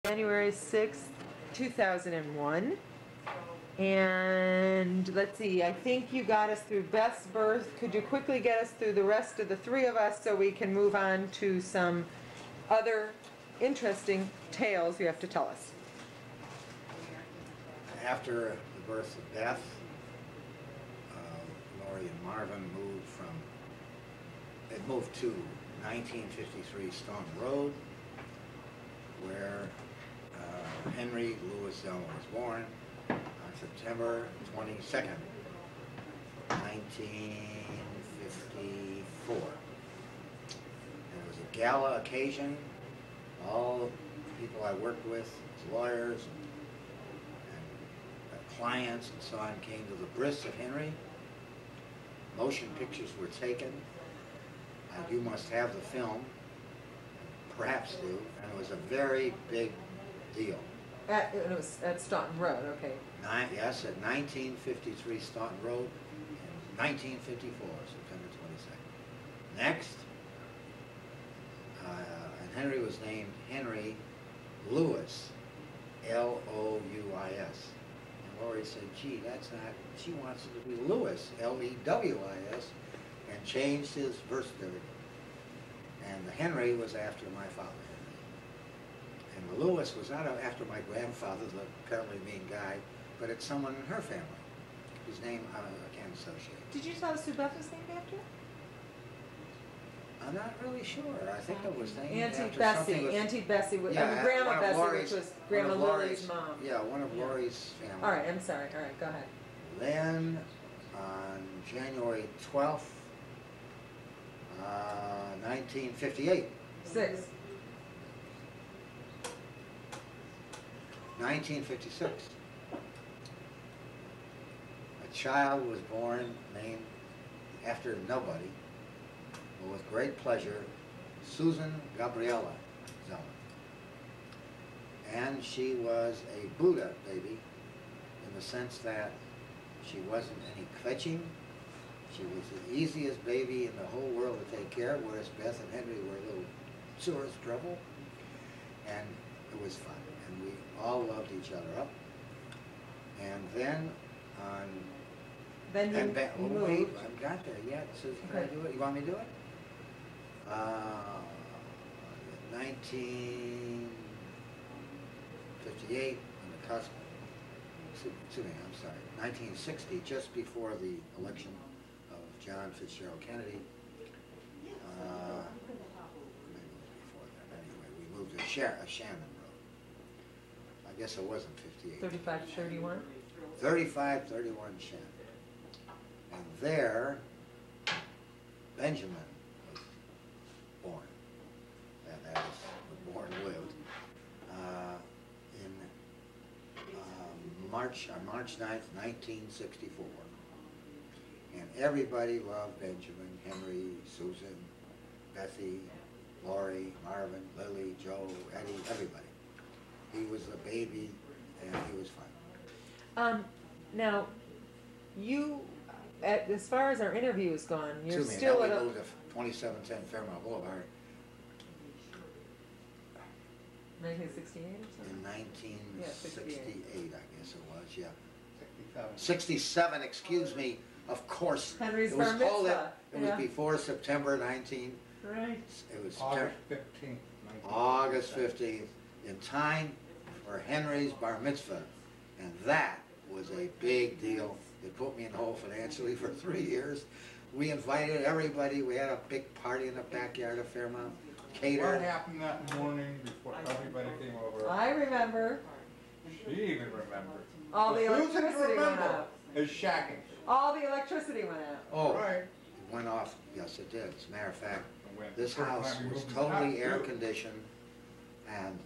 January 6th, 2001. And let's see, I think you got us through Beth's birth. Could you quickly get us through the rest of the three of us so we can move on to some other interesting tales you have to tell us? After the birth of Beth, Lori and Marvin moved to 1953 Staunton Road, where Henry Louis Zelman was born on September 22nd, 1954. And it was a gala occasion. All the people I worked with, as lawyers and clients and so on, came to the bris of Henry. Motion pictures were taken. You must have the film, perhaps do, and it was a very big deal. It was at Staunton Road, okay. Yes, at 1953 Staunton Road, in 1954, September 22nd. Next, and Henry was named Henry Louis, L-O-U-I-S. And Lori said, gee, that's not, she wants it to be Louis, L-E-W-I-S, and changed his birth certificate. And the Henry was after my father, Henry. And the Louis was not after my grandfather, the apparently mean guy, but it's someone in her family. His name I can't associate. Did you tell us who Beth was named after? I'm not really sure. I think it was named Auntie after Bessie. Auntie Bessie, yeah, Grandma Bessie, which was Grandma Lily's mom. Yeah, one of Lori's family. All right, I'm sorry. All right, go ahead. Then, on January 12th, 1958. 1956. A child was born named after nobody, but with great pleasure, Susan Gabriella Zelman. And she was a Buddha baby in the sense that she wasn't any kvetching. She was the easiest baby in the whole world to take care of, whereas Beth and Henry were a little sore as trouble. And it was fun. And we all loved each other up. And then on... Then you wait, I moved. haven't got there yet. So can Okay. I do it? You want me to do it? 1958, on the cusp, excuse me, I'm sorry, 1960, just before the election of John Fitzgerald Kennedy. Maybe it was before that. Anyway, we moved to Shannon Road. I guess it wasn't 58. 3531? 3531 Shannon. And there, Benjamin was born. That is, born and lived. On March 9th, 1964. And everybody loved Benjamin, Henry, Susan, Bethy, Lori, Marvin, Lily, Joe, Eddie, everybody. He was a baby and he was fun. Now, you, as far as our interview is gone, you're Excuse me, still then at we a... moved to 2710 Fairmount Boulevard 1968 or something? in 1968, I guess it was, yeah. 67. 67, excuse me, of course. Henry's It was bar told mitzvah. it was Yeah. before September 19. Right. It was August 15th. August 15th, in time for Henry's bar mitzvah. And that was a big deal. It put me in the hole financially for 3 years. We invited everybody. We had a big party in the backyard of Fairmount. What Catered. happened that morning before everybody came over? I remember. She even remembered. All the Susan electricity went remembered. out. Is shacking. All the electricity went out. Oh, Right. it went off. Yes, it did. As a matter of fact, When this the first house time we was moved totally in the air house, conditioned, and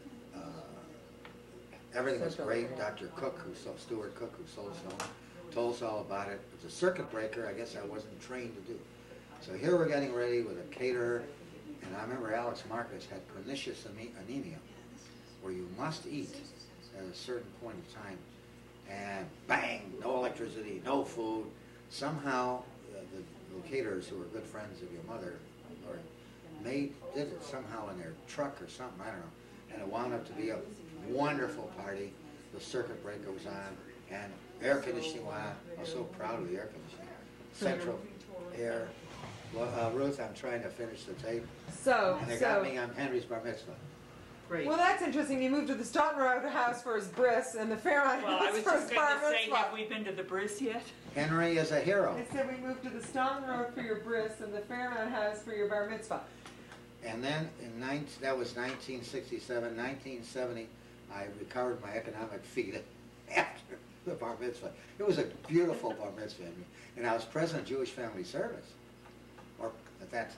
everything was great. Dr. Cook, Stuart Cook, who sold film, told us all about it. It was a circuit breaker. I guess I wasn't trained to do. So here we're getting ready with a caterer, and I remember Alex Marcus had pernicious anemia, where you must eat at a certain point of time, and bang, no electricity, no food. Somehow the caterers, who were good friends of your mother, Lori, did it somehow in their truck or something, I don't know, and it wound up to be a wonderful party. The circuit breaker was on, and air conditioning went on. I was so proud of the air conditioning. Central air. Well, Ruth, I'm trying to finish the tape. So, And they got me on Henry's bar mitzvah. Great. well, that's interesting. You moved to the Staunton Road house for his bris and the Fairmont Well, I house was for his just going bar to say, mitzvah. have we been to the Bris yet? Henry is a hero. I said we moved to the Staunton Road for your bris and the Fairmont house for your bar mitzvah. And then that was 1967, 1970, I recovered my economic feet after the bar mitzvah. It was a beautiful bar mitzvah, and I was president of Jewish Family Service, or at that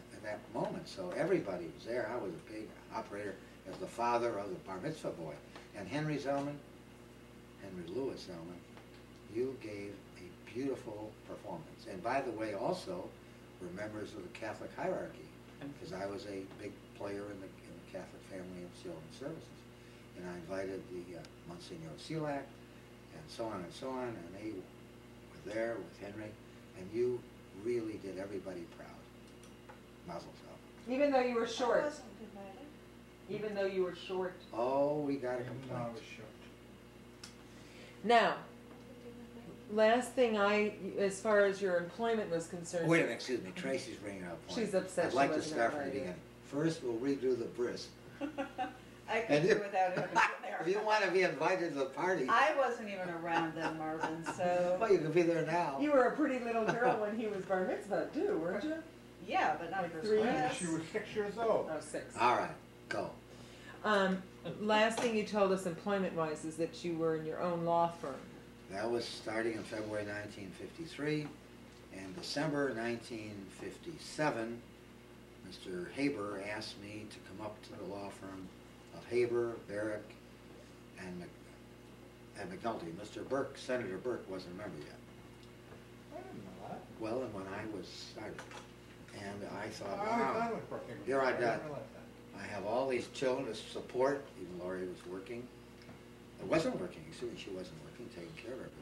moment. So everybody was there. I was a big operator as the father of the bar mitzvah boy. And Henry Zelman, Henry Louis Zelman, you gave a beautiful performance. And by the way, also were members of the Catholic hierarchy, because I was a big player in the Catholic family of children's services. And I invited the Monsignor Silak, and so on and so on, and they were there with Henry, and you really did everybody proud. Mazel tov. Even though you were I short. wasn't invited. Even though you were short. Oh, we got a No, I complaint. was short. Now, last thing as far as your employment was concerned. Wait a minute, excuse me, Tracy's bringing up a point. She's upset I'd she like to wasn't start from the invited. beginning. First, we'll redo the bris. I And could do if- without having been there. If you want to be invited to the party, I wasn't even around then, Marvin, so, well, you can be there now. You were a pretty little girl when he was bar mitzvah too, weren't you? yeah, but not Like for 3 his years? She was 6 years old. Oh, 6. All right, go. Last thing you told us employment-wise is that you were in your own law firm. That was starting in February 1953. In December 1957, Mr. Haber asked me to come up to the law firm of Haber, Barrick, and McNulty. Mr. Burke, Senator Burke, wasn't a member yet. I didn't know that. Well, and when I was started, and I thought, I wow, was working. Here I didn't got- realize that. I have all these children to support. Even Laurie was working. I wasn't working. Excuse me, she wasn't working, taking care of everybody.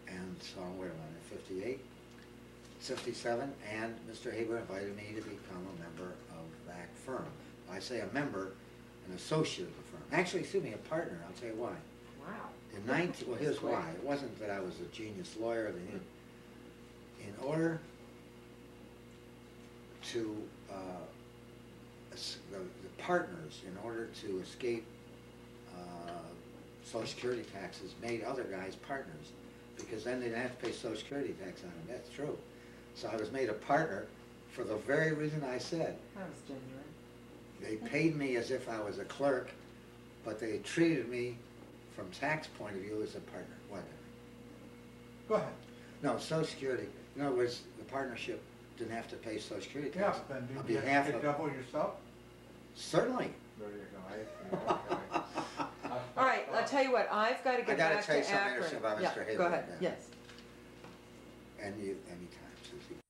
And so, wait a minute, 58, 57, and Mr. Haber invited me to become a member of that firm. I say a member, an associate of the firm. Actually, excuse me, a partner. I'll tell you why. Wow. Well, here's why. It wasn't that I was a genius lawyer. In order to, the partners, in order to escape Social Security taxes, made other guys partners, because then they didn't have to pay Social Security tax on them. That's true. So I was made a partner for the very reason I said. That was genuine. They paid me as if I was a clerk, but they treated me from tax point of view as a partner. What? Go ahead. No, Social Security. In other words, the partnership didn't have to pay Social Security Yeah, tax then on do you behalf have to of. double yourself? Certainly. There you go. Okay. All right, I'll tell you what, I've got to I get gotta back tell to you something Akron. interesting about Yeah, Mr. Haber. go ahead, Yeah. yes. And you, anytime, Susie.